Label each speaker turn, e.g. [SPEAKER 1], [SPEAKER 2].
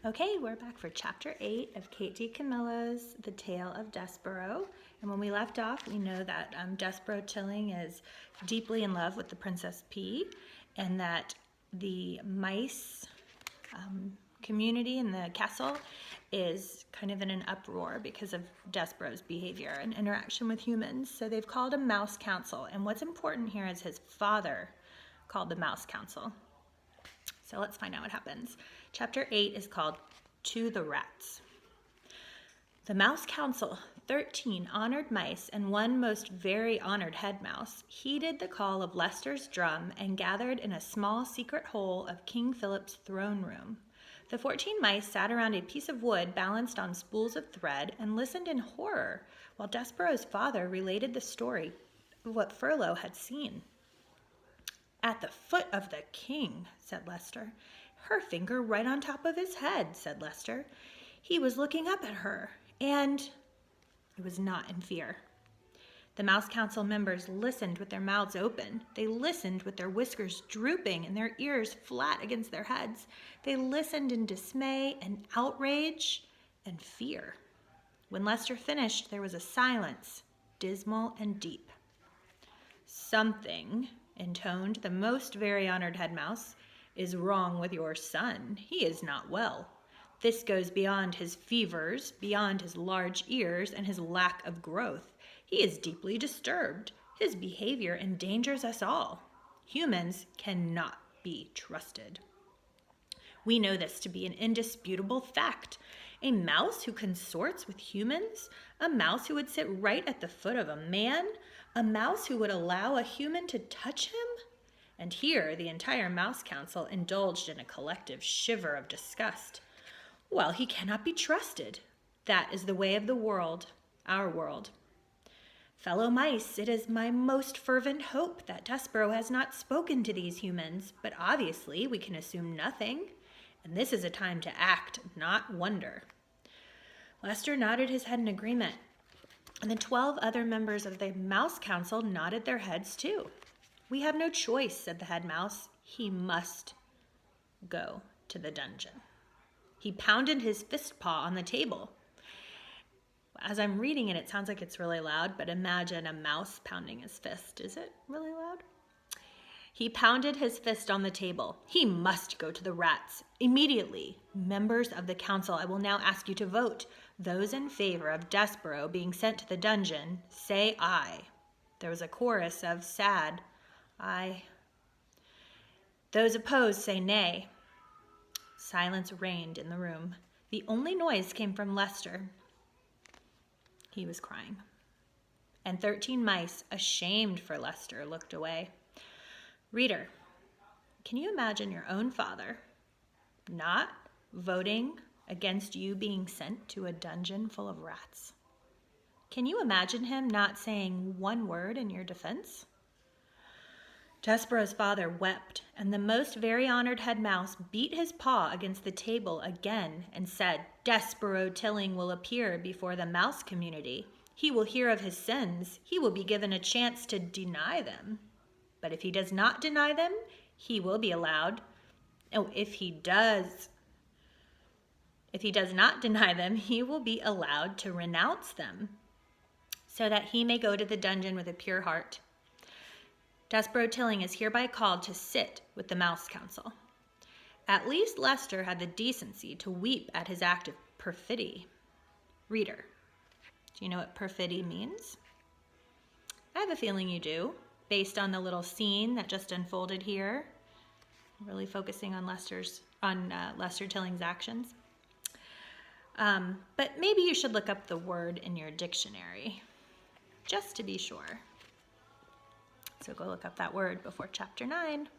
[SPEAKER 1] Okay, we're back for chapter 8 of Kate D. Camillo's The Tale of Despereaux. And when we left off, we know that Despereaux Tilling is deeply in love with the Princess P, and that the mice community in the castle is kind of in an uproar because of Despereaux's behavior and interaction with humans. So they've called a mouse council. And what's important here is his father called the mouse council. So let's find out what happens. Chapter 8 is called To the Rats. The Mouse Council, 13 honored mice and one most very honored head mouse, heeded the call of Leicester's drum and gathered in a small secret hole of King Philip's throne room. The 14 mice sat around a piece of wood balanced on spools of thread and listened in horror while Despereaux's father related the story of what Furlough had seen. "At the foot of the king," said Leicester. "Her finger right on top of his head," said Leicester. "He was looking up at her, and—" It was not in fear. The Mouse Council members listened with their mouths open. They listened with their whiskers drooping and their ears flat against their heads. They listened in dismay and outrage and fear. When Leicester finished, there was a silence, dismal and deep. "Something," intoned the most very honored head mouse, "is wrong with your son. He is not well. This goes beyond his fevers, beyond his large ears and his lack of growth. He is deeply disturbed. His behavior endangers us all. Humans cannot be trusted. We know this to be an indisputable fact. A mouse who consorts with humans, a mouse who would sit right at the foot of a man, a mouse who would allow a human to touch him?" And here the entire Mouse Council indulged in a collective shiver of disgust. "Well, he cannot be trusted. That is the way of the world, our world. Fellow mice, it is my most fervent hope that Despereaux has not spoken to these humans, but obviously we can assume nothing, and this is a time to act, not wonder." Leicester nodded his head in agreement, and the 12 other members of the Mouse Council nodded their heads too. "We have no choice," said the head mouse. "He must go to the dungeon." He pounded his fist paw on the table. As I'm reading it, it sounds like it's really loud, but imagine a mouse pounding his fist. Is it really loud? He pounded his fist on the table. "He must go to the rats immediately. Members of the council, I will now ask you to vote. Those in favor of Despereaux being sent to the dungeon, say aye." There was a chorus of sad aye. "Those opposed say nay." Silence reigned in the room. The only noise came from Leicester. He was crying. And 13 mice, ashamed for Leicester, looked away. Reader, can you imagine your own father not voting against you being sent to a dungeon full of rats? Can you imagine him not saying one word in your defense? Despereaux's father wept, and the most very honored head mouse beat his paw against the table again and said, "Despereaux Tilling will appear before the mouse community. He will hear of his sins. He will be given a chance to deny them. But if he does not deny them, he will be allowed. If he does not deny them, he will be allowed to renounce them, so that he may go to the dungeon with a pure heart. Despereaux Tilling is hereby called to sit with the Mouse Council." At least Leicester had the decency to weep at his act of perfidy. Reader, do you know what perfidy means? I have a feeling you do, based on the little scene that just unfolded here, really focusing on Lester Tilling's actions. But maybe you should look up the word in your dictionary, just to be sure. So go look up that word before chapter 9.